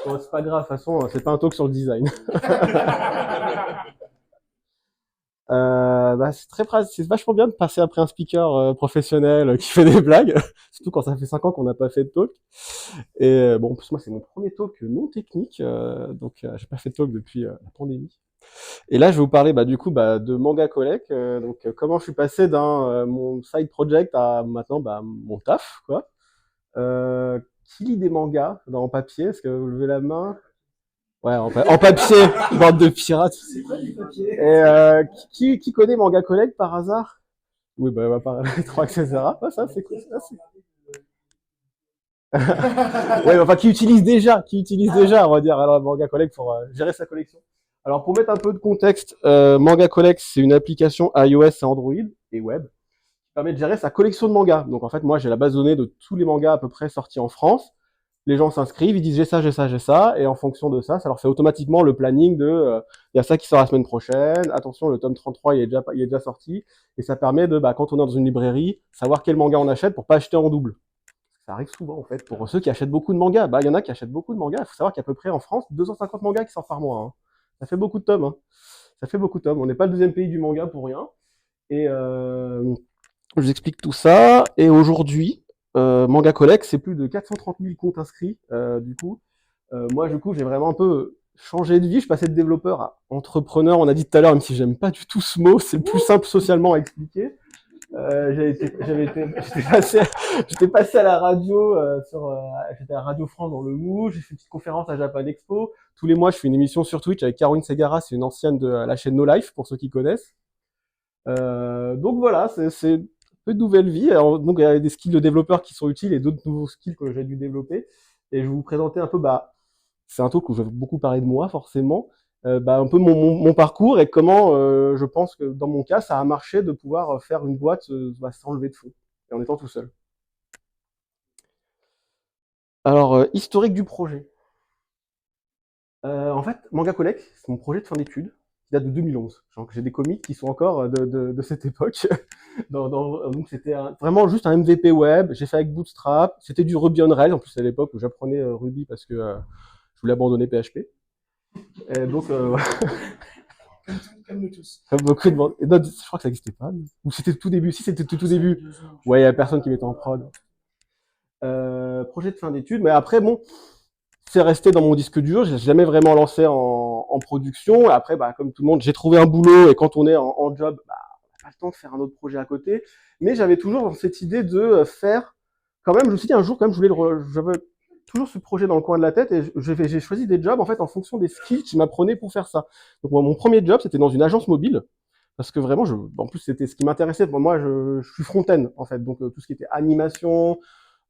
Bon, c'est pas grave, de toute façon, c'est pas un talk sur le design. C'est très c'est vachement bien de passer après un speaker professionnel qui fait des blagues, surtout quand ça fait 5 ans qu'on n'a pas fait de talk. Et bon, en plus moi c'est mon premier talk non technique, j'ai pas fait de talk depuis la pandémie. Et là je vais vous parler du coup de Manga Collect, comment je suis passé d'un mon side project à maintenant mon taf quoi. Qui lit des mangas en papier? Est-ce que vous levez la main? Ouais, en papier, bande de pirates. Et qui connaît Manga Collect par hasard? Oui, par les trois, etc. Ouais, ça, c'est cool. Ça, ouais, enfin, qui utilise déjà, on va dire, alors, Manga Collect pour gérer sa collection. Alors, pour mettre un peu de contexte, Manga Collect, c'est une application iOS et Android et web qui permet de gérer sa collection de mangas. Donc, en fait, moi, j'ai la base de données de tous les mangas à peu près sortis en France. Les gens s'inscrivent, ils disent j'ai ça, j'ai ça, j'ai ça, et en fonction de ça, ça leur fait automatiquement le planning de il y a ça qui sort la semaine prochaine, attention, le tome 33 il est déjà sorti, et ça permet de, quand on est dans une librairie, savoir quel manga on achète pour pas acheter en double. Ça arrive souvent en fait, pour ceux qui achètent beaucoup de mangas, il y en a qui achètent beaucoup de mangas, il faut savoir qu'il y a à peu près en France 250 mangas qui sortent par mois. Hein. Ça fait beaucoup de tomes, hein. Ça fait beaucoup de tomes, on n'est pas le deuxième pays du manga pour rien, et je vous explique tout ça, et aujourd'hui, Manga Collect, c'est plus de 430 000 comptes inscrits, du coup. Moi, du coup, j'ai vraiment un peu changé de vie. Je passais de développeur à entrepreneur. On a dit tout à l'heure, même si j'aime pas du tout ce mot, c'est le plus simple socialement à expliquer. J'étais passé à la radio, j'étais à Radio France dans le Mou. J'ai fait une petite conférence à Japan Expo. Tous les mois, je fais une émission sur Twitch avec Caroline Segara. C'est une ancienne de la chaîne No Life, pour ceux qui connaissent. Donc voilà, c'est un peu de nouvelle vie. Alors, donc il y a des skills de développeur qui sont utiles et d'autres nouveaux skills que j'ai dû développer. Et je vais vous présenter un peu, c'est un talk où je vais beaucoup parler de moi forcément, un peu mon parcours et comment je pense que dans mon cas ça a marché de pouvoir faire une boîte sans lever de fonds et en étant tout seul. Alors, historique du projet. En fait, Manga Collect, c'est mon projet de fin d'études qui date de 2011. J'ai des comics qui sont encore de cette époque. Donc c'était vraiment juste un MVP web. J'ai fait avec Bootstrap. C'était du Ruby on Rails. En plus, à l'époque où j'apprenais Ruby parce que je voulais abandonner PHP. Et donc, Comme nous tous. beaucoup de monde. Et non, je crois que ça n'existait pas. Ou c'était tout début. Si c'était tout début. Ouais, il n'y a personne qui mettait en prod. Projet de fin d'études. Mais après, bon, c'est resté dans mon disque dur. Je l'ai jamais vraiment lancé en production. Et après, comme tout le monde, j'ai trouvé un boulot. Et quand on est en job, on n'a pas le temps de faire un autre projet à côté. Mais j'avais toujours cette idée de faire. Quand même, je me suis dit un jour, quand même, j'avais toujours ce projet dans le coin de la tête et j'ai choisi des jobs en fait en fonction des skills qui m'apprenaient pour faire ça. Donc moi, mon premier job, c'était dans une agence mobile parce que vraiment, en plus, c'était ce qui m'intéressait. Moi, je suis front-end en fait, donc tout ce qui était animation,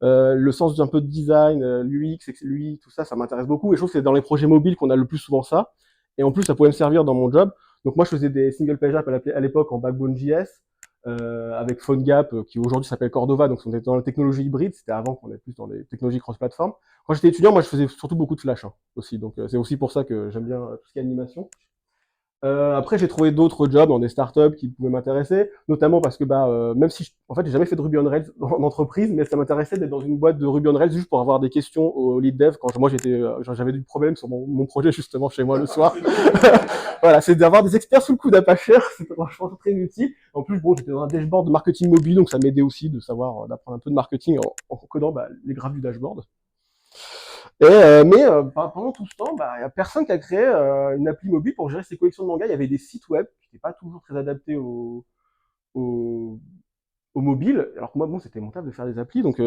le sens d'un peu de design, l'UX, l'UI, tout ça, ça m'intéresse beaucoup. Et je trouve que c'est dans les projets mobiles qu'on a le plus souvent ça. Et en plus, ça pouvait me servir dans mon job. Donc moi, je faisais des single page apps à l'époque en Backbone.js, avec PhoneGap, qui aujourd'hui s'appelle Cordova. Donc on était dans la technologie hybride. C'était avant qu'on était plus dans les technologies cross-platform. Quand j'étais étudiant, moi, je faisais surtout beaucoup de Flash aussi. Donc c'est aussi pour ça que j'aime bien tout ce qui est animation. Après, j'ai trouvé d'autres jobs dans des startups qui pouvaient m'intéresser, notamment parce que même si en fait j'ai jamais fait de Ruby on Rails en entreprise, mais ça m'intéressait d'être dans une boîte de Ruby on Rails juste pour avoir des questions au lead dev quand moi j'avais du problème sur mon projet justement chez moi le soir. Voilà, c'est d'avoir des experts sous le coude à pas cher, c'est franchement très utile. En plus, bon, j'étais dans un dashboard de marketing mobile, donc ça m'aidait aussi de savoir d'apprendre un peu de marketing en codant les graphes du dashboard. Pendant tout ce temps, il y a personne qui a créé une appli mobile pour gérer ses collections de mangas. Il y avait des sites web qui n'étaient pas toujours très adaptés au, au mobile. Alors que moi, bon, c'était mon taf de faire des applis, donc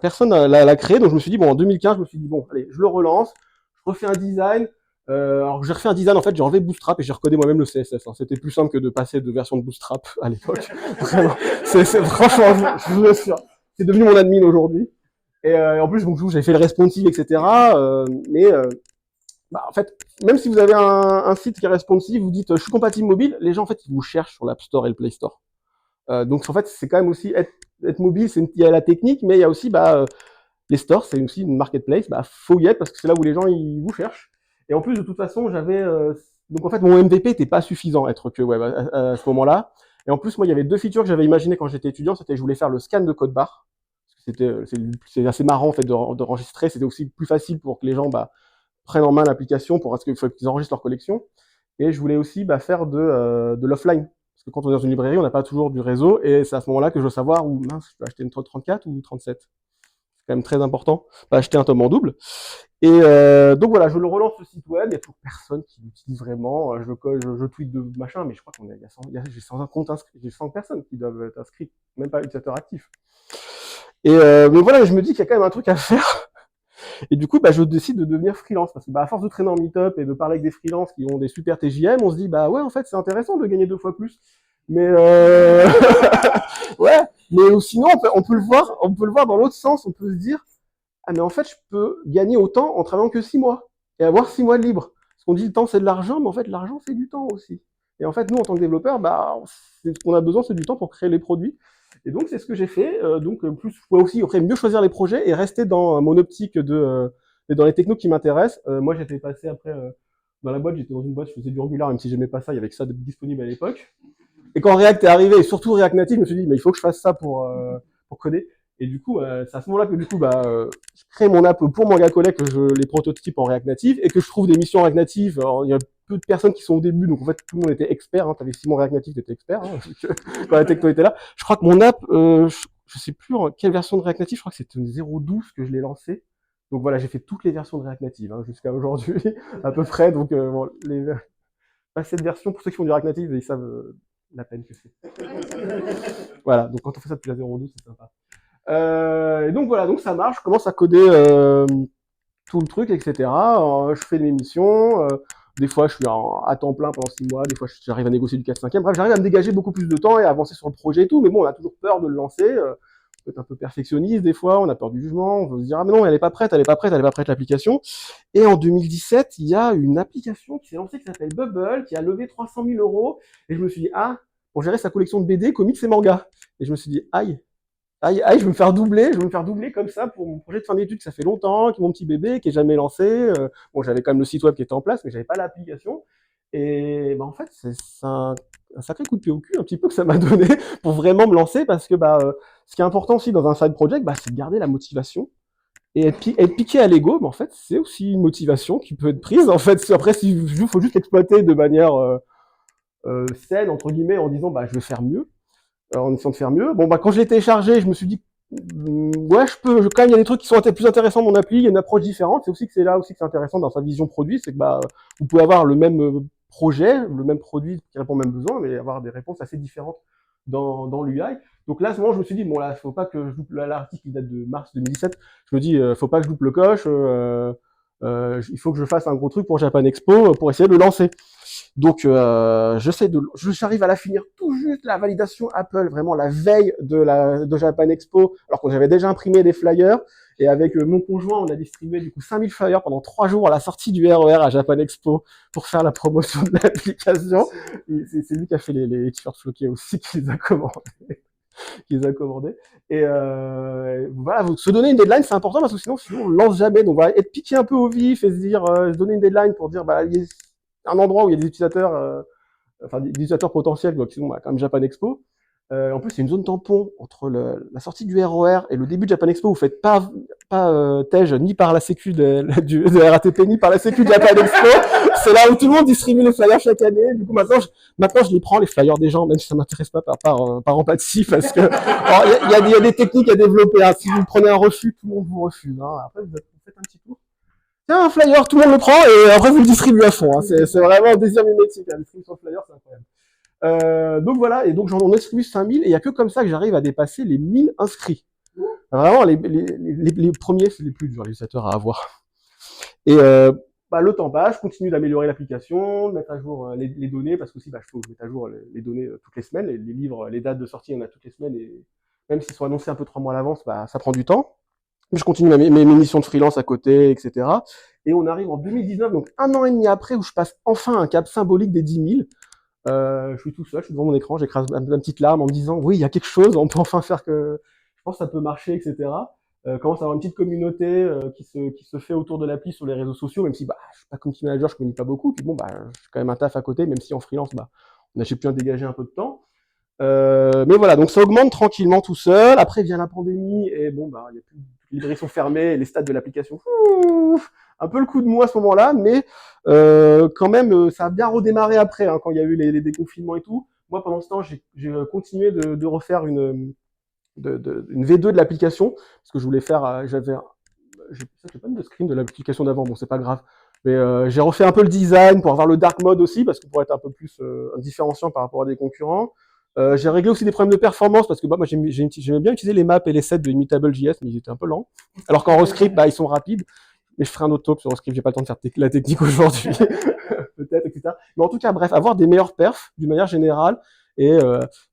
personne l'a créé. Donc je me suis dit, bon, en 2015, je me suis dit, bon, allez, je le relance, je refais un design. Alors j'ai refait un design, en fait, j'ai enlevé Bootstrap et j'ai recodé moi-même le CSS. Hein. C'était plus simple que de passer de version de Bootstrap à l'époque. Vraiment, franchement, je vous assure, c'est devenu mon admin aujourd'hui. Et en plus, donc, j'avais fait le responsive, etc. En fait, même si vous avez un site qui est responsive, vous dites je suis compatible mobile, les gens en fait ils vous cherchent sur l'App Store et le Play Store. Donc en fait, c'est quand même aussi être mobile, il y a la technique, mais il y a aussi les stores, c'est aussi une marketplace. Faut y être parce que c'est là où les gens ils vous cherchent. Et en plus, de toute façon, j'avais donc en fait mon MVP n'était pas suffisant à être que web à ce moment-là. Et en plus, moi, il y avait deux features que j'avais imaginées quand j'étais étudiant, c'était je voulais faire le scan de code barre. c'est assez marrant en fait d'enregistrer. C'était aussi plus facile pour que les gens prennent en main l'application pour parce qu'il faut qu'ils enregistrent leur collection. Et je voulais aussi faire de l'offline. Parce que quand on est dans une librairie, on n'a pas toujours du réseau, et c'est à ce moment-là que je veux savoir où, mince, je peux acheter une 34 ou 37. C'est quand même très important. Pas acheter un tome en double. Et donc voilà, je le relance le site web, il n'y a toujours personne qui l'utilise vraiment. Je tweete de machin, mais je crois qu'on j'ai 100 comptes inscrits, j'ai 100 personnes qui doivent être inscrites, même pas utilisateurs actifs. Et mais voilà, je me dis qu'il y a quand même un truc à faire. Et du coup, je décide de devenir freelance parce que à force de traîner en meet-up et de parler avec des freelances qui ont des super TJM, on se dit ouais, en fait, c'est intéressant de gagner 2 fois plus. Mais ouais, mais sinon on peut le voir dans l'autre sens, on peut se dire ah mais en fait, je peux gagner autant en travaillant que 6 mois et avoir 6 mois de libre. Parce qu'on dit le temps c'est de l'argent, mais en fait l'argent c'est du temps aussi. Et en fait, nous en tant que développeurs, c'est ce qu'on a besoin, c'est du temps pour créer les produits. Et donc c'est ce que j'ai fait. Plus je pouvais aussi après mieux choisir les projets et rester dans mon optique dans les technos qui m'intéressent. Moi j'étais passé après dans la boîte, j'étais dans une boîte, je faisais du Angular, même si j'aimais pas ça, il y avait que ça disponible à l'époque. Et quand React est arrivé, et surtout React Native, je me suis dit mais il faut que je fasse ça pour coder. Et du coup, c'est à ce moment-là que je crée mon app pour Manga Collect, que je les prototype en React Native et que je trouve des missions React Native. Alors, il y a peu de personnes qui sont au début, donc en fait tout le monde était expert. T'avais Simon React Native, t'étais expert quand la techno était là. Je crois que mon app, je sais plus en quelle version de React Native, je crois que c'était une 0.12 que je l'ai lancé. Donc voilà, j'ai fait toutes les versions de React Native jusqu'à aujourd'hui à peu près. Donc pas cette version pour ceux qui font du React Native, ils savent la peine que c'est. Voilà, donc quand on fait ça depuis la 0.12, c'est sympa. Et donc voilà, donc ça marche, je commence à coder tout le truc, etc. Je fais mes missions, des fois je suis à temps plein pendant 6 mois, des fois j'arrive à négocier du 4/5e, bref, j'arrive à me dégager beaucoup plus de temps et à avancer sur le projet et tout, mais bon, on a toujours peur de le lancer, on peut être un peu perfectionniste des fois, on a peur du jugement, on veut se dire, ah mais non, elle est pas prête l'application. Et en 2017, il y a une application qui s'est lancée qui s'appelle Bubble, qui a levé 300 000 €, et je me suis dit, pour gérer sa collection de BD, comics et mangas. Et je me suis dit, aïe, je vais me faire doubler comme ça pour mon projet de fin d'études, ça fait longtemps, qui est mon petit bébé, qui est jamais lancé. Bon, j'avais quand même le site web qui était en place, mais j'avais pas l'application. Et en fait, c'est un sacré coup de pied au cul, un petit peu que ça m'a donné pour vraiment me lancer, parce que ce qui est important aussi dans un side project, c'est de garder la motivation. Et être piqué à l'ego, en fait, c'est aussi une motivation qui peut être prise. En fait, après, il faut juste l'exploiter de manière saine, entre guillemets, en disant, je vais faire mieux. En essayant de faire mieux. Bon, quand je l'ai téléchargé, je me suis dit, ouais, quand même, il y a des trucs qui sont plus intéressants dans mon appli, il y a une approche différente. C'est là aussi que c'est intéressant dans sa vision produit, c'est que vous pouvez avoir le même projet, le même produit qui répond aux mêmes besoins, mais avoir des réponses assez différentes dans l'UI. Donc là, à ce moment, je me suis dit, bon là, faut pas que je loupe l'article qui date de mars 2017. Je me dis, faut pas que je loupe le coche. Il faut que je fasse un gros truc pour Japan Expo pour essayer de le lancer. Donc j'arrive à la finir tout juste la validation Apple, vraiment la veille de Japan Expo, alors que j'avais déjà imprimé des flyers. Et avec mon conjoint, on a distribué du coup 5000 flyers pendant 3 jours à la sortie du RER à Japan Expo pour faire la promotion de l'application. C'est lui qui a fait les t-shirts floqués aussi, qui les a commandés. Et voilà, se donner une deadline, c'est important parce que sinon on lance jamais. Donc voilà, être piqué un peu au vif et se donner une deadline pour dire il y a un endroit où il y a des utilisateurs, des utilisateurs potentiels, qui sont comme Japan Expo. En plus, c'est une zone tampon entre la sortie du RER et le début de Japan Expo. Vous faites pas TEJ ni par la sécu de RATP ni par la sécu de Japan Expo. C'est là où tout le monde distribue les flyers chaque année. Du coup, maintenant, je les prends, les flyers des gens, même si ça m'intéresse pas par empathie, parce que il y a des techniques à développer. Si vous prenez un refus, tout le monde vous refuse. Après, vous faites un petit tour. Tiens, un flyer, tout le monde le prend, et après vous le distribuez à fond. C'est vraiment un désir mimétique. La distribution de flyer, c'est incroyable. Donc voilà, et donc j'en ai distribué 5000, et il n'y a que comme ça que j'arrive à dépasser les 1000 inscrits. Vraiment, les premiers, c'est les plus durs, les utilisateurs à avoir. Et le temps passe, je continue d'améliorer l'application, de mettre à jour les données, parce que aussi, faut que je mette à jour les données toutes les semaines. Les livres, les dates de sortie, il y en a toutes les semaines, et même s'ils sont annoncés un peu 3 mois à l'avance, ça prend du temps. Je continue mes missions de freelance à côté, etc. Et on arrive en 2019, donc 1 an et demi après, où je passe enfin un cap symbolique des 10 000. Je suis tout seul, je suis devant mon écran, j'écrase une petite larme en me disant, oui, il y a quelque chose, on peut enfin faire que, je pense que ça peut marcher, etc. Commence à avoir une petite communauté qui se fait autour de l'appli sur les réseaux sociaux, même si je suis pas community manager, je communique pas beaucoup. Puis j'ai quand même un taf à côté, même si en freelance, j'ai pu en dégager un peu de temps. Mais voilà, donc ça augmente tranquillement tout seul. Après vient la pandémie et bon, bah, y a plus, les librairies sont fermées, les stats de l'application, un peu le coup de mou à ce moment-là, mais quand même, ça a bien redémarré après, hein, quand il y a eu les déconfinements et tout. Moi, pendant ce temps, j'ai continué de refaire une V2 de l'application, parce que je voulais faire, j'ai pas mis de screen de l'application d'avant, bon, c'est pas grave. Mais j'ai refait un peu le design pour avoir le dark mode aussi, parce que pour être un peu plus différenciant par rapport à des concurrents. J'ai réglé aussi des problèmes de performance, parce que moi j'aimais bien utiliser les maps et les sets de Immutable.js, mais ils étaient un peu lents. Alors qu'en Rescript, bah, ils sont rapides. Mais je ferai un autre talk sur Rescript, j'ai pas le temps de faire la technique aujourd'hui, peut-être, etc. Mais en tout cas, bref, avoir des meilleurs perfs, d'une manière générale, et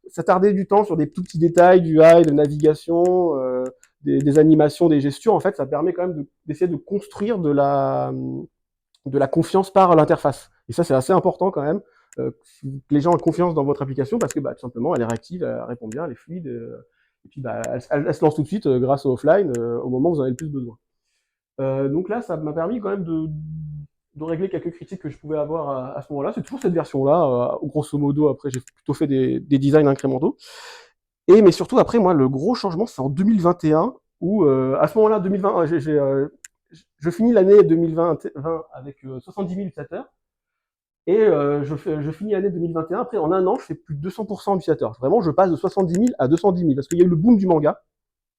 s'attarder du temps sur des tout petits détails du UI, de navigation, des animations, des gestures, en fait, ça permet quand même d'essayer de construire de la confiance par l'interface. Et ça, c'est assez important quand même, que les gens aient confiance dans votre application, parce que bah, tout simplement, elle est réactive, elle répond bien, elle est fluide, et puis bah, elle se lance tout de suite grâce au offline, au moment où vous en avez le plus besoin. Donc là, ça m'a permis quand même de régler quelques critiques que je pouvais avoir à ce moment-là. C'est toujours cette version-là, grosso modo. Après, j'ai plutôt fait des designs incrémentaux. Mais surtout, après, moi, le gros changement, c'est en 2021, où à ce moment-là, 2020, je finis l'année 2020 avec 70 000 utilisateurs. Et je finis l'année 2021. Après, en un an, je fais plus de 200% d'utilisateurs. Vraiment, je passe de 70 000 à 210 000. Parce qu'il y a eu le boom du manga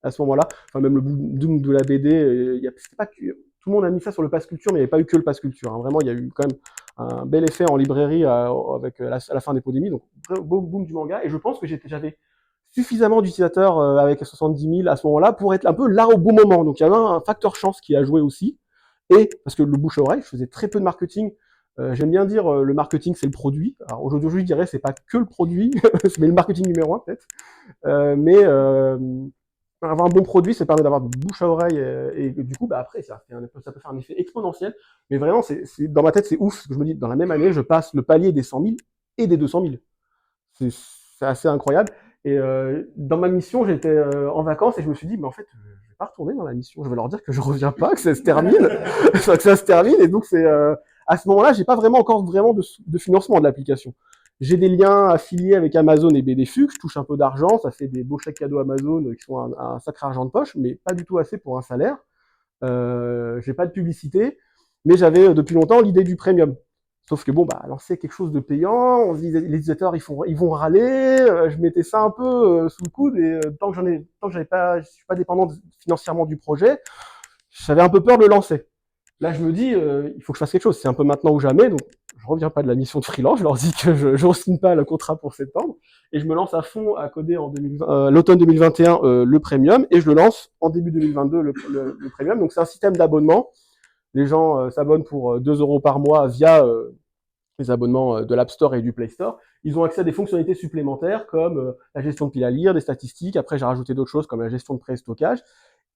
à ce moment-là. Enfin, même le boom de la BD. C'était pas que, tout le monde a mis ça sur le pass culture, mais il n'y avait pas eu que le pass culture. Hein. Vraiment, il y a eu quand même un bel effet en librairie avec à la fin des pandémies. Donc, boom du manga. Et je pense que j'avais suffisamment d'utilisateurs avec 70 000 à ce moment-là pour être un peu là au bon moment. Donc, il y avait un facteur chance qui a joué aussi. Et parce que le bouche à oreille, je faisais très peu de marketing. J'aime bien dire le marketing, c'est le produit. Alors aujourd'hui, je dirais c'est pas que le produit, mais le marketing numéro un peut-être. Mais avoir un bon produit, ça permet d'avoir de bouche à oreille et du coup, bah après, ça peut faire un effet exponentiel. Mais vraiment, dans ma tête, c'est ouf. Parce que je me dis, dans la même année, je passe le palier des 100 000 et des 200 000. C'est assez incroyable. Et dans ma mission, j'étais en vacances et je me suis dit, mais en fait, je vais pas retourner dans la mission. Je vais leur dire que je reviens pas, que ça se termine, que ça se termine. Et donc, c'est à ce moment-là, j'ai pas vraiment encore vraiment de financement de l'application. J'ai des liens affiliés avec Amazon et BDFux, je touche un peu d'argent, ça fait des beaux chèques cadeaux Amazon qui sont un sacré argent de poche, mais pas du tout assez pour un salaire. J'ai pas de publicité, mais j'avais depuis longtemps l'idée du premium. Sauf que bon, bah, lancer quelque chose de payant, on se dit, les utilisateurs, ils vont râler, je mettais ça un peu sous le coude, et tant que je suis pas dépendant financièrement du projet, j'avais un peu peur de le lancer. Là, je me dis, il faut que je fasse quelque chose, c'est un peu maintenant ou jamais, donc je reviens pas de la mission de freelance, je leur dis que je re-signe pas le contrat pour septembre, et je me lance à fond à coder en l'automne 2021 le premium, et je le lance en début 2022 le premium, donc c'est un système d'abonnement. Les gens s'abonnent pour 2 euros par mois via les abonnements de l'App Store et du Play Store. Ils ont accès à des fonctionnalités supplémentaires comme la gestion de piles à lire, des statistiques. Après, j'ai rajouté d'autres choses comme la gestion de pré-stockage.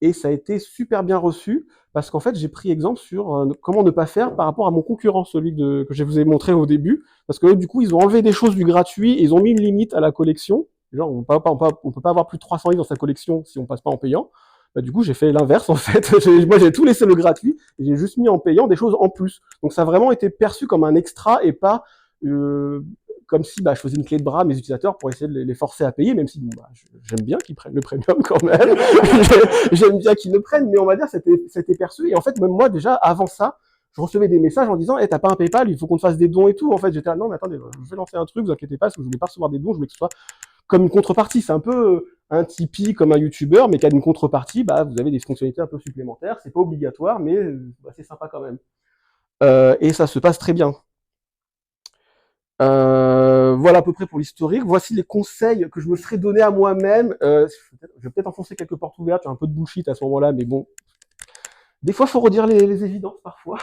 Et ça a été super bien reçu parce qu'en fait, j'ai pris exemple sur comment ne pas faire par rapport à mon concurrent, celui que je vous ai montré au début. Parce que du coup, ils ont enlevé des choses du gratuit et ils ont mis une limite à la collection. Genre, on peut pas avoir plus de 300 livres dans sa collection si on passe pas en payant. Bah, du coup, j'ai fait l'inverse en fait. Moi, j'ai tout laissé le gratuit et j'ai juste mis en payant des choses en plus. Donc, ça a vraiment été perçu comme un extra et pas comme si bah, je faisais une clé de bras à mes utilisateurs pour essayer de les forcer à payer, même si bon, bah, j'aime bien qu'ils prennent le premium quand même. J'aime bien qu'ils le prennent, mais on va dire c'était perçu. Et en fait, même moi, déjà, avant ça, je recevais des messages en disant hey, t'as pas un PayPal, il faut qu'on te fasse des dons et tout. En fait, j'étais non, mais attendez, je vais lancer un truc, vous inquiétez pas, parce que je voulais pas recevoir des dons, je voulais que ce soit comme une contrepartie. C'est un peu un Tipeee comme un YouTuber, mais qui a une contrepartie, bah, vous avez des fonctionnalités un peu supplémentaires. C'est pas obligatoire, mais bah, c'est sympa quand même. Et ça se passe très bien. Voilà à peu près pour l'historique. Voici les conseils que je me serais donné à moi-même. Je vais peut-être enfoncer quelques portes ouvertes, j'ai un peu de bullshit à ce moment-là, mais bon. Des fois, il faut redire les évidences parfois.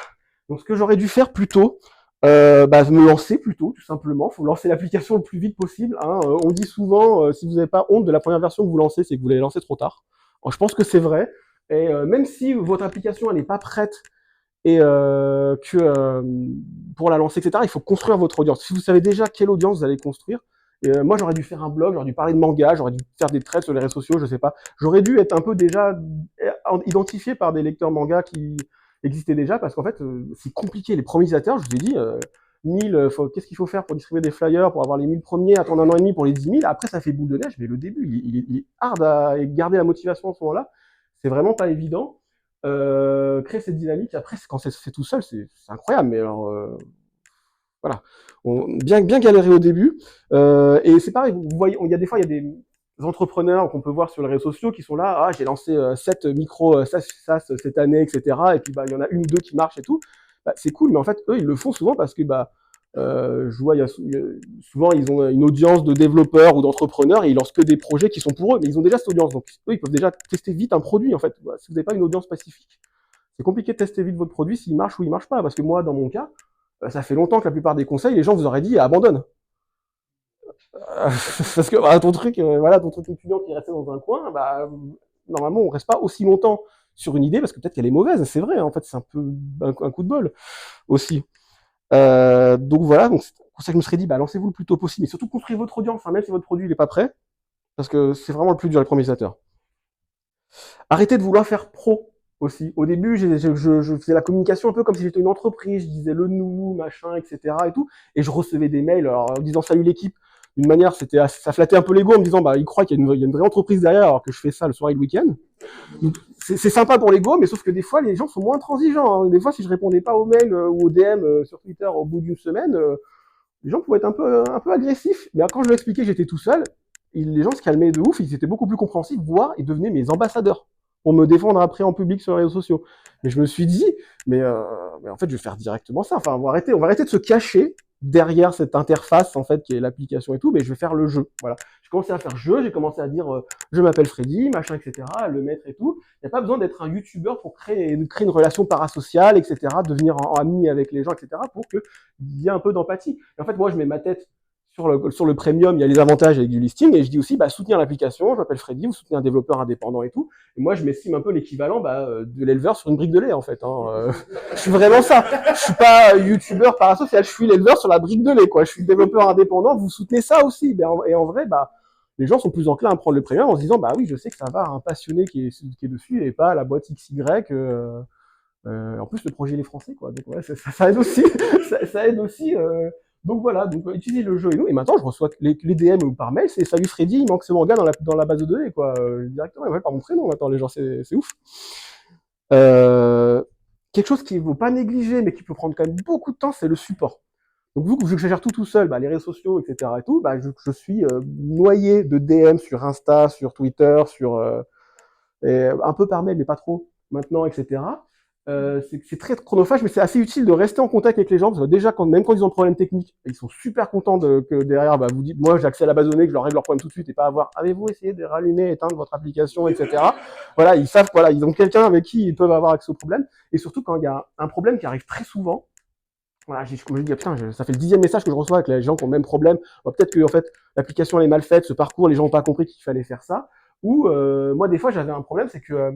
Donc, ce que j'aurais dû faire plus tôt, bah, me lancer plus tôt, tout simplement. Il faut lancer l'application le plus vite possible. Hein. On dit souvent, si vous n'avez pas honte de la première version que vous lancez, c'est que vous l'avez lancée trop tard. Alors, je pense que c'est vrai. Et même si votre application elle n'est pas prête et que pour la lancer, etc., il faut construire votre audience. Si vous savez déjà quelle audience vous allez construire, moi j'aurais dû faire un blog, j'aurais dû parler de manga, j'aurais dû faire des threads sur les réseaux sociaux, je sais pas. J'aurais dû être un peu déjà identifié par des lecteurs manga qui existaient déjà, parce qu'en fait c'est compliqué. Les premiers utilisateurs, je vous ai dit, qu'est-ce qu'il faut faire pour distribuer des flyers, pour avoir les 1000 premiers, attendre 1 an et demi pour les 10 000. Après, ça fait boule de neige, mais le début, il est hard à garder la motivation à ce moment-là. C'est vraiment pas évident. Créer cette dynamique, après, quand c'est fait tout seul, c'est incroyable. Mais alors, voilà. Bien galéré au début. Et c'est pareil, vous voyez, il y a des fois, il y a des entrepreneurs qu'on peut voir sur les réseaux sociaux qui sont là, ah, j'ai lancé 7 micros SaaS cette année, etc. Et puis, bah, il y en a une ou deux qui marchent et tout. Bah, c'est cool, mais en fait, eux, ils le font souvent parce que, bah, je vois, souvent, ils ont une audience de développeurs ou d'entrepreneurs et ils lancent que des projets qui sont pour eux, mais ils ont déjà cette audience. Donc, eux, ils peuvent déjà tester vite un produit, en fait. Bah, si vous n'avez pas une audience spécifique, c'est compliqué de tester vite votre produit s'il marche ou il marche pas. Parce que moi, dans mon cas, ça fait longtemps que la plupart des conseils, les gens vous auraient dit abandonne. Parce que ton truc, ton truc étudiant qui est resté dans un coin, bah, normalement, on reste pas aussi longtemps sur une idée parce que peut-être qu'elle est mauvaise. C'est vrai, en fait, c'est un peu un coup de bol aussi. Donc voilà, donc c'est pour ça que je me serais dit, bah, lancez-vous le plus tôt possible, mais surtout construisez votre audience, hein, même si votre produit n'est pas prêt, parce que c'est vraiment le plus dur, les premiers utilisateurs. Arrêtez de vouloir faire pro aussi. Au début, je faisais la communication un peu comme si j'étais une entreprise, je disais le nous, machin, etc. et tout, et je recevais des mails alors, en disant salut l'équipe. D'une manière, ça flattait un peu l'ego en me disant, bah, ils croient qu'il y a une vraie entreprise derrière alors que je fais ça le soir et le week-end. C'est sympa pour l'ego, mais sauf que des fois, les gens sont moins transigeants. Hein. Des fois, si je répondais pas aux mails ou aux DM sur Twitter au bout d'une semaine, les gens pouvaient être un peu agressifs. Mais quand je leur expliquais que j'étais tout seul, les gens se calmaient de ouf, ils étaient beaucoup plus compréhensifs, voire ils devenaient mes ambassadeurs pour me défendre après en public sur les réseaux sociaux. Mais je me suis dit, mais en fait, je vais faire directement ça. Enfin, on va arrêter de se cacher derrière cette interface en fait qui est l'application et tout, mais je vais faire le jeu. Voilà. J'ai commencé à faire jeu, j'ai commencé à dire je m'appelle Freddy, machin, etc. Le mettre et tout. Il n'y a pas besoin d'être un youtubeur pour créer une relation parasociale, etc. Devenir ami avec les gens, etc. pour qu'il y ait un peu d'empathie. Et en fait, moi, je mets ma tête sur le premium, il y a les avantages avec du listing, et je dis aussi, bah, soutenir l'application, je m'appelle Freddy, vous soutenez un développeur indépendant et tout. Et moi, je m'estime un peu l'équivalent de l'éleveur sur une brique de lait, en fait. Hein. Je suis vraiment ça. Je suis pas youtubeur parasocial, je suis l'éleveur sur la brique de lait, quoi. Je suis développeur indépendant, vous soutenez ça aussi. Et en vrai, bah, les gens sont plus enclins à prendre le premium en se disant, bah oui, je sais que ça va à un passionné qui est dessus et pas à la boîte XY. En plus, le projet il est français, quoi. Donc ouais, ça aide aussi. Ça aide aussi. Donc voilà, donc utilisez le jeu et nous. Et maintenant, je reçois les DM par mail, c'est salut Freddy, il manque ce manga dans la base de données, quoi. Directement, ouais, par mon prénom maintenant, les gens, c'est ouf. Quelque chose qu'il ne faut pas négliger, mais qui peut prendre quand même beaucoup de temps, c'est le support. Donc vu que je gère tout seul, bah, les réseaux sociaux, etc. et tout, bah, je suis noyé de DM sur Insta, sur Twitter, un peu par mail, mais pas trop maintenant, etc. C'est très chronophage, mais c'est assez utile de rester en contact avec les gens, parce que déjà, même quand ils ont un problème technique, ils sont super contents que derrière, bah, vous dites, moi, j'ai accès à la base de données, que je leur règle leur problème tout de suite, et pas avoir, avez-vous essayé de rallumer, éteindre votre application, etc. Voilà, ils savent, voilà, ils ont quelqu'un avec qui ils peuvent avoir accès au problème, et surtout quand il y a un problème qui arrive très souvent, voilà, comme je dis, putain, ça fait le 10e message que je reçois avec les gens qui ont le même problème. Peut-être que en fait, l'application elle est mal faite, ce parcours, les gens n'ont pas compris qu'il fallait faire ça. Ou moi, des fois, j'avais un problème, c'est que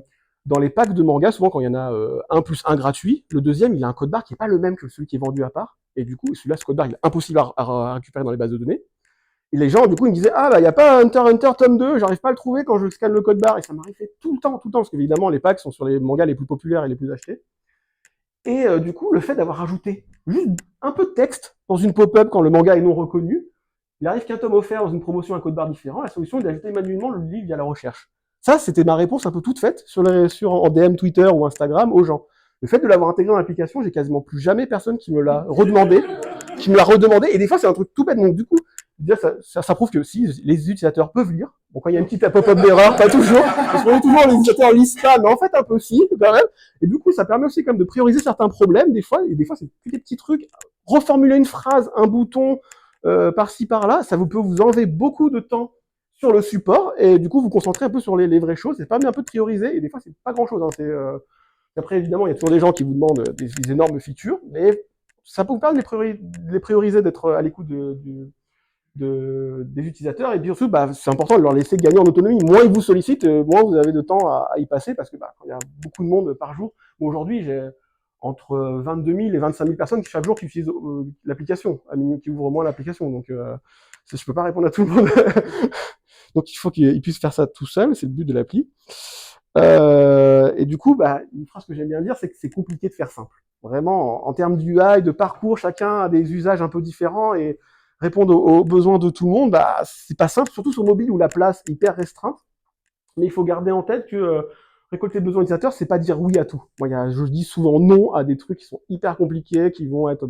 dans les packs de manga, souvent quand il y en a un plus un gratuit, le deuxième, il a un code barre qui est pas le même que celui qui est vendu à part. Et du coup, celui-là, ce code barre, il est impossible à récupérer dans les bases de données. Et les gens, du coup, ils me disaient, ah, bah, il n'y a pas Hunter x Hunter tome 2, j'arrive pas à le trouver quand je scanne le code barre. Et ça m'arrivait tout le temps, parce qu'évidemment, les packs sont sur les mangas les plus populaires et les plus achetés. Et du coup, le fait d'avoir rajouté juste un peu de texte dans une pop-up quand le manga est non reconnu, il arrive qu'un tome offert dans une promotion, un code barre différent, la solution est d'ajouter manuellement le livre via la recherche. Ça, c'était ma réponse un peu toute faite en DM Twitter ou Instagram aux gens. Le fait de l'avoir intégré dans l'application, j'ai quasiment plus jamais personne qui me l'a redemandé, et des fois c'est un truc tout bête, donc du coup, ça prouve que si les utilisateurs peuvent lire, bon quand il y a une petite pop-up d'erreur, pas toujours, parce qu'on est toujours les utilisateurs lisent pas, mais en fait un peu si, quand même, et du coup ça permet aussi quand même de prioriser certains problèmes, des fois c'est que des petits trucs, reformuler une phrase, un bouton, par-ci par-là, ça peut vous enlever beaucoup de temps sur le support, et du coup vous concentrez un peu sur les vraies choses, ça permet un peu de prioriser, et des fois c'est pas grand-chose, hein, après évidemment il y a toujours des gens qui vous demandent des énormes features, mais ça peut vous permettre de les prioriser, d'être à l'écoute des utilisateurs, et puis surtout, bah, c'est important de leur laisser gagner en autonomie. Moins ils vous sollicitent, moins vous avez de temps à y passer, parce que bah, quand il y a beaucoup de monde par jour, aujourd'hui j'ai entre 22 000 et 25 000 personnes chaque jour qui utilisent l'application, qui ouvrent au moins l'application, donc je peux pas répondre à tout le monde. Donc il faut qu'ils puissent faire ça tout seul, c'est le but de l'appli. Et du coup, bah, une phrase que j'aime bien dire, c'est que c'est compliqué de faire simple. Vraiment, en termes d'UI, de parcours, chacun a des usages un peu différents et répondre aux besoins de tout le monde, bah, c'est pas simple, surtout sur mobile où la place est hyper restreinte. Mais il faut garder en tête que récolter le besoin utilisateur, c'est pas dire oui à tout. Moi, je dis souvent non à des trucs qui sont hyper compliqués, qui vont être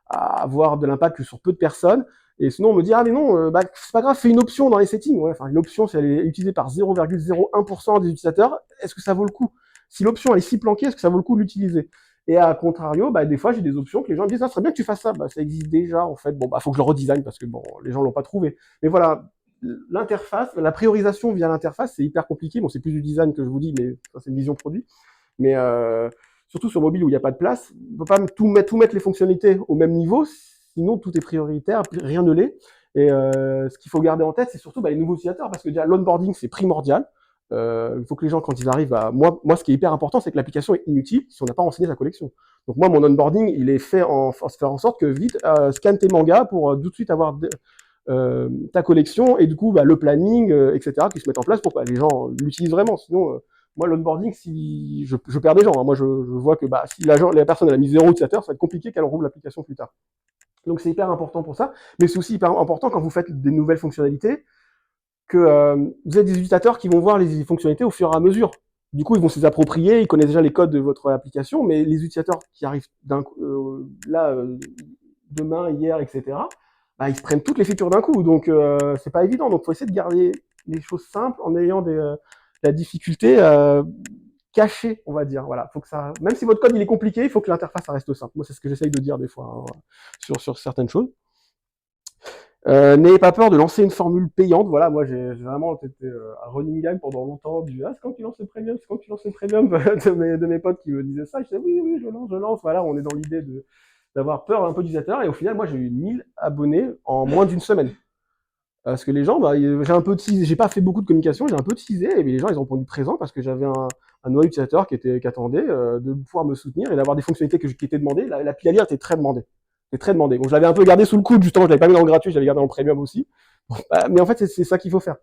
à avoir de l'impact sur peu de personnes. Et sinon, on me dit, ah mais non, bah, c'est pas grave, fais une option dans les settings. Ouais, enfin, une option, si elle est utilisée par 0,01% des utilisateurs, est-ce que ça vaut le coup? Si l'option elle est si planquée, est-ce que ça vaut le coup de l'utiliser? Et à contrario, bah, des fois, j'ai des options que les gens me disent, ah, ce serait bien que tu fasses ça. Bah, ça existe déjà, en fait. Bon, bah, faut que je le redesign parce que bon, les gens l'ont pas trouvé. Mais voilà, l'interface, la priorisation via l'interface, c'est hyper compliqué. Bon, c'est plus du design que je vous dis, mais ça, c'est une vision produit. Mais surtout sur mobile où il n'y a pas de place, on ne peut pas tout mettre les fonctionnalités au même niveau, sinon tout est prioritaire, rien ne l'est. Et ce qu'il faut garder en tête, c'est surtout les nouveaux utilisateurs, parce que déjà l'onboarding c'est primordial. Il faut que les gens, quand ils arrivent, moi, ce qui est hyper important, c'est que l'application est inutile si on n'a pas renseigné sa collection. Donc moi, mon onboarding, il est fait faire en sorte que vite, scanne tes mangas pour tout de suite avoir ta collection et du coup le planning, etc., qui se mettent en place pour que les gens l'utilisent vraiment. Sinon, moi, l'onboarding, si je perds des gens, hein. Moi, je vois que si la personne elle a mis 0 utilisateur, ça va être compliqué qu'elle rouvre l'application plus tard. Donc, c'est hyper important pour ça. Mais c'est aussi hyper important quand vous faites des nouvelles fonctionnalités que vous avez des utilisateurs qui vont voir les fonctionnalités au fur et à mesure. Du coup, ils vont se les approprier, ils connaissent déjà les codes de votre application, mais les utilisateurs qui arrivent demain, hier, etc., ils se prennent toutes les features d'un coup. Donc, c'est pas évident. Donc, il faut essayer de garder les choses simples en ayant la difficulté cachée, on va dire. Voilà, faut que ça, même si votre code il est compliqué, il faut que l'interface ça reste simple. Moi, c'est ce que j'essaye de dire des fois hein, sur certaines choses. N'ayez pas peur de lancer une formule payante. Voilà, moi j'ai vraiment été un running gag pendant longtemps du c'est quand tu lances le premium, c'est quand tu lances le premium de mes potes qui me disaient ça. Je disais oui, je lance. Voilà, on est dans l'idée d'avoir peur un peu d'utilisateur. Et au final, moi j'ai eu 1000 abonnés en moins d'une semaine. Parce que les gens, j'ai un peu teasé, j'ai pas fait beaucoup de communication, j'ai un peu teasé, et les gens ils ont répondu présent parce que j'avais un nouvel utilisateur qui attendait de pouvoir me soutenir et d'avoir des fonctionnalités qui étaient demandées. La PIA était très demandée. C'était très demandé. Donc je l'avais un peu gardé sous le coude, justement, je l'avais pas mis dans le gratuit, je l'avais gardé dans le premium aussi. Mais en fait, c'est ça qu'il faut faire.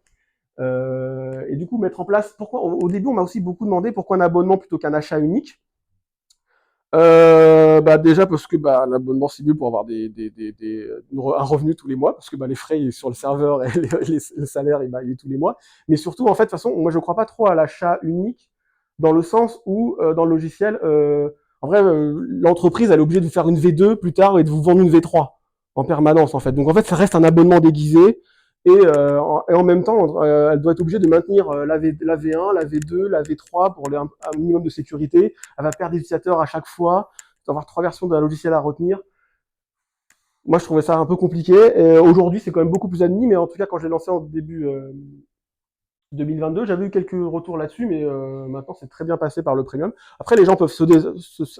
Et du coup, mettre en place. Pourquoi au début, on m'a aussi beaucoup demandé pourquoi un abonnement plutôt qu'un achat unique. Déjà parce que l'abonnement c'est mieux pour avoir un revenu tous les mois parce que les frais sur le serveur et le salaire il est tous les mois. Mais surtout en fait de toute façon moi je crois pas trop à l'achat unique dans le sens où dans le logiciel en vrai l'entreprise elle est obligée de vous faire une V2 plus tard et de vous vendre une V3 en permanence en fait. Donc en fait ça reste un abonnement déguisé et en même temps, elle doit être obligée de maintenir la V1, la V2, la V3 pour un minimum de sécurité. Elle va perdre des utilisateurs à chaque fois. Il doit avoir 3 versions de la logiciel à retenir. Moi, je trouvais ça un peu compliqué. Aujourd'hui, c'est quand même beaucoup plus admis, mais en tout cas, quand j'ai lancé en début 2022, j'avais eu quelques retours là-dessus, mais maintenant, c'est très bien passé par le premium. Après, les gens peuvent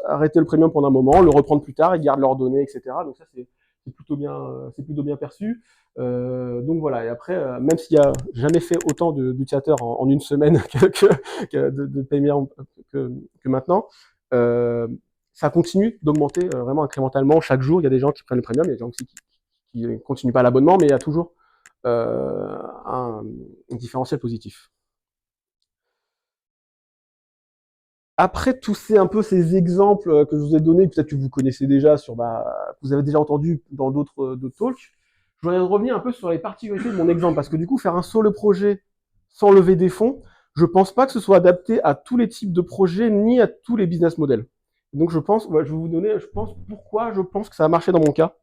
arrêter le premium pendant un moment, le reprendre plus tard, ils gardent leurs données, etc. Donc ça, c'est plutôt bien perçu. Donc voilà. Et après, même s'il y a jamais fait autant d'utilisateurs en une semaine de premium que maintenant, ça continue d'augmenter vraiment incrémentalement. Chaque jour, il y a des gens qui prennent le premium, il y a des gens aussi qui continuent pas l'abonnement, mais il y a toujours un différentiel positif. Après tous ces exemples que je vous ai donnés, peut-être que vous connaissez déjà que vous avez déjà entendu dans d'autres talks, je voudrais revenir un peu sur les particularités de mon exemple, parce que du coup, faire un solo projet sans lever des fonds, je pense pas que ce soit adapté à tous les types de projets ni à tous les business models. Donc je vais vous donner, pourquoi je pense que ça a marché dans mon cas.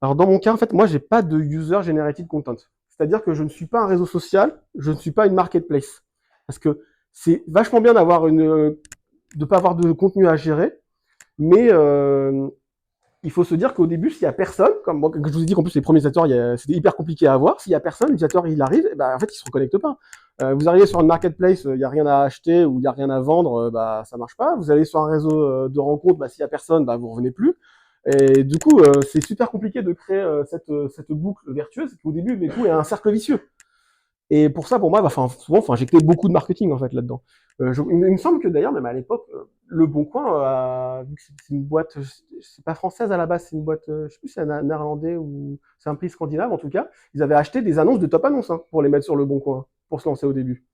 Alors dans mon cas, en fait, moi, j'ai pas de user generated content. C'est-à-dire que je ne suis pas un réseau social, je ne suis pas une marketplace. Parce que c'est vachement bien de pas avoir de contenu à gérer, mais il faut se dire qu'au début, s'il y a personne, comme je vous ai dit qu'en plus les premiers utilisateurs, c'était hyper compliqué à avoir. S'il y a personne, l'utilisateur il arrive, en fait, il se reconnecte pas. Vous arrivez sur une marketplace, il y a rien à acheter ou il y a rien à vendre, ça marche pas. Vous allez sur un réseau de rencontres, s'il y a personne, vous revenez plus. Et du coup, c'est super compliqué de créer cette boucle vertueuse qui au début, du coup, est un cercle vicieux. Et pour ça, pour moi, souvent, faut injecter beaucoup de marketing en fait là-dedans. Il me semble que d'ailleurs, même à l'époque, Le Bon Coin, vu que c'est une boîte, c'est pas française à la base, c'est une boîte, je sais plus si c'est un néerlandais ou c'est un pays scandinave en tout cas, ils avaient acheté des annonces de top annonces pour les mettre sur Le Bon Coin, pour se lancer au début.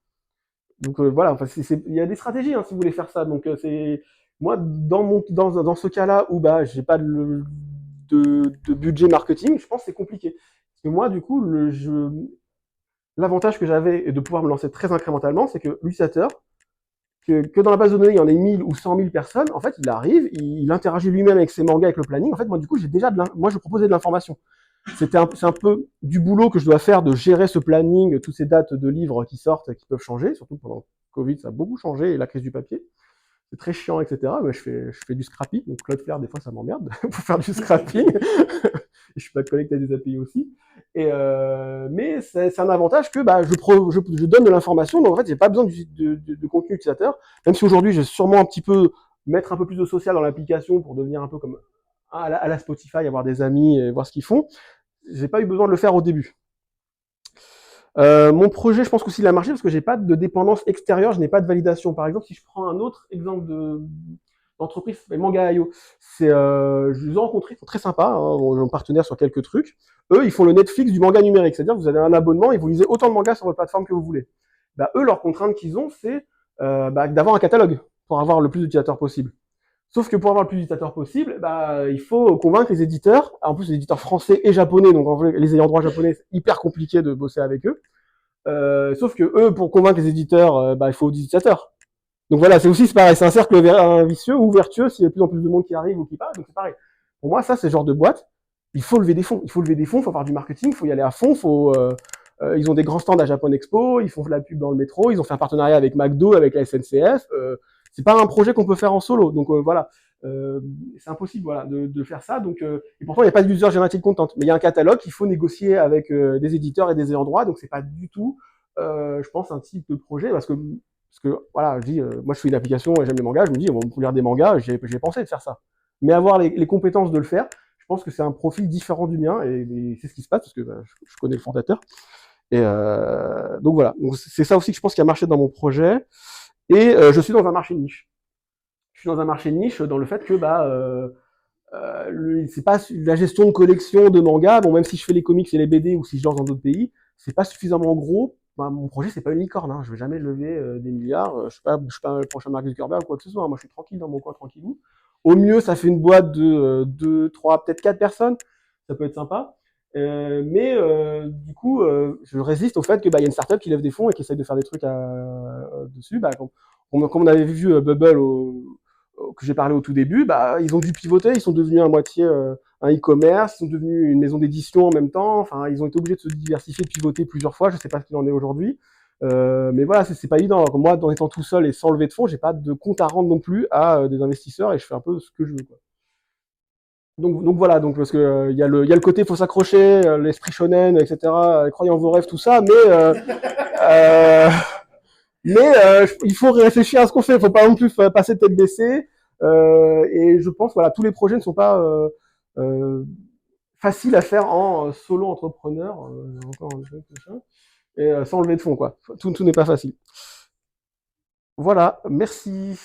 Donc voilà, enfin, il y a des stratégies hein, si vous voulez faire ça. Donc c'est moi dans ce cas-là où bah j'ai pas de budget marketing, je pense que c'est compliqué. Parce que moi du coup l'avantage que j'avais de pouvoir me lancer très incrémentalement, c'est que l'utilisateur, que dans la base de données il y en ait 1000 ou 100 000 personnes, en fait il arrive, il interagit lui-même avec ses mangas, avec le planning. En fait moi du coup j'ai déjà moi je proposais de l'information. C'est un peu du boulot que je dois faire de gérer ce planning, toutes ces dates de livres qui sortent, qui peuvent changer, surtout pendant Covid, ça a beaucoup changé, et la crise du papier. C'est très chiant, etc. Mais je fais du scrapping, donc Cloudflare, des fois, ça m'emmerde pour faire du scrapping. Je suis pas connecté à des API aussi. Mais c'est un avantage que bah, je donne de l'information, donc en fait, j'ai pas besoin de contenu utilisateur, même si aujourd'hui, je vais sûrement un petit peu mettre un peu plus de social dans l'application pour devenir un peu comme à la Spotify, avoir des amis et voir ce qu'ils font. J'ai pas eu besoin de le faire au début. Mon projet, je pense qu'aussi il a marché parce que j'ai pas de dépendance extérieure, je n'ai pas de validation. Par exemple, si je prends un autre exemple d'entreprise, Manga.io, je les ai rencontrés, ils sont très sympas, hein, on est partenaire sur quelques trucs. Eux, ils font le Netflix du manga numérique, c'est-à-dire que vous avez un abonnement et vous lisez autant de mangas sur votre plateforme que vous voulez. Bah, eux, leur contrainte qu'ils ont, c'est d'avoir un catalogue pour avoir le plus d'utilisateurs possible. Sauf que pour avoir le plus d'utilisateurs possible, bah, il faut convaincre les éditeurs. En plus, les éditeurs français et japonais, donc en vrai, les ayants droit japonais, c'est hyper compliqué de bosser avec eux. Sauf que eux, pour convaincre les éditeurs, bah, il faut des utilisateurs. Donc voilà, c'est aussi pareil, c'est un cercle vicieux ou vertueux s'il y a de plus en plus de monde qui arrive ou qui passe. Donc c'est pareil. Pour moi, ça, c'est le genre de boîte. Il faut lever des fonds. Il faut lever des fonds. Il faut faire du marketing. Il faut y aller à fond. Ils ont des grands stands à Japan Expo. Ils font de la pub dans le métro. Ils ont fait un partenariat avec McDo, avec la SNCF. C'est pas un projet qu'on peut faire en solo. Donc voilà. C'est impossible voilà, de faire ça. Donc, et pourtant, il n'y a pas de user generated content. Mais il y a un catalogue qu'il faut négocier avec des éditeurs et des ayants droit. Donc, c'est pas du tout, je pense, un type de projet. Parce que voilà, je dis, moi, je fais une application et j'aime les mangas. Je me dis, on peut lire des mangas. J'ai pensé de faire ça. Mais avoir les compétences de le faire, je pense que c'est un profil différent du mien. Et c'est ce qui se passe parce que bah, je connais le fondateur. Et donc voilà. Donc, c'est ça aussi que je pense qui a marché dans mon projet. Et je suis dans un marché niche. Je suis dans un marché niche dans le fait que bah c'est pas la gestion de collection de mangas. Bon, même si je fais les comics et les BD ou si je lance dans d'autres pays, c'est pas suffisamment gros. Bah, mon projet c'est pas une licorne. Hein. Je vais jamais lever des milliards. Je suis pas le prochain Mark Zuckerberg ou quoi que ce soit. Hein. Moi, je suis tranquille dans mon coin, tranquillou. Au mieux, ça fait une boîte de 2, 3, peut-être 4 personnes. Ça peut être sympa. Mais du coup, je résiste au fait que bah, y a une startup qui lève des fonds et qui essaye de faire des trucs dessus. Bah, comme on avait vu Bubble que j'ai parlé au tout début, bah, ils ont dû pivoter, ils sont devenus à moitié un e-commerce, ils sont devenus une maison d'édition en même temps, enfin, ils ont été obligés de se diversifier, de pivoter plusieurs fois, je sais pas ce qu'il en est aujourd'hui. Mais voilà, c'est pas évident. Alors, moi, en étant tout seul et sans lever de fonds, j'ai pas de compte à rendre non plus à des investisseurs et je fais un peu ce que je veux. Quoi. Donc voilà, donc parce que y a le côté faut s'accrocher, l'esprit shonen, etc. Croyez en vos rêves, tout ça, euh, il faut réfléchir à ce qu'on fait. Il faut pas non plus passer tête baissée. Et je pense voilà, tous les projets ne sont pas faciles à faire en solo entrepreneur, encore et sans lever de fonds quoi. Tout n'est pas facile. Voilà, merci.